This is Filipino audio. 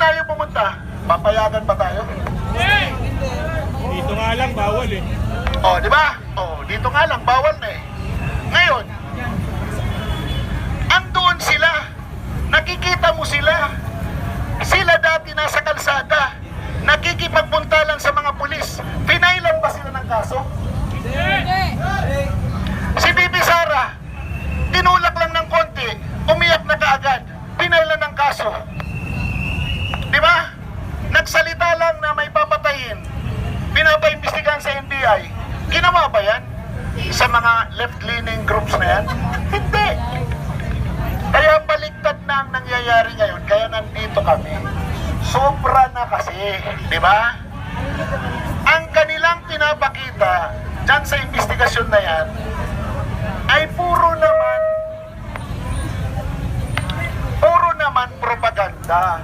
tayo pumunta, papayagan ba tayo? Dito nga lang, bawal eh. Oh, di ba? Oh, dito nga lang, bawal na eh. Ngayon, andoon sila. Nakikita mo sila. Sila dati nasa kalsada. Nakikipagpuntalan sa mga pulis. Pinailan ba sila ng kaso? Si Bibi Sara, tinulak lang ng konti, umiyak na kaagad, pinailan ng kaso. Di ba? Nagsalita lang na may papatayin, pinapaimbestigahan sa NBI. Ginawa ba yan sa mga left-leaning groups na yan? Hindi. Kaya baliktad na ang nangyayari ngayon, kaya nandito kami. Sobra na kasi, di ba? Ang kanilang pinapakita dyan sa investigasyon na yan ay puro naman propaganda.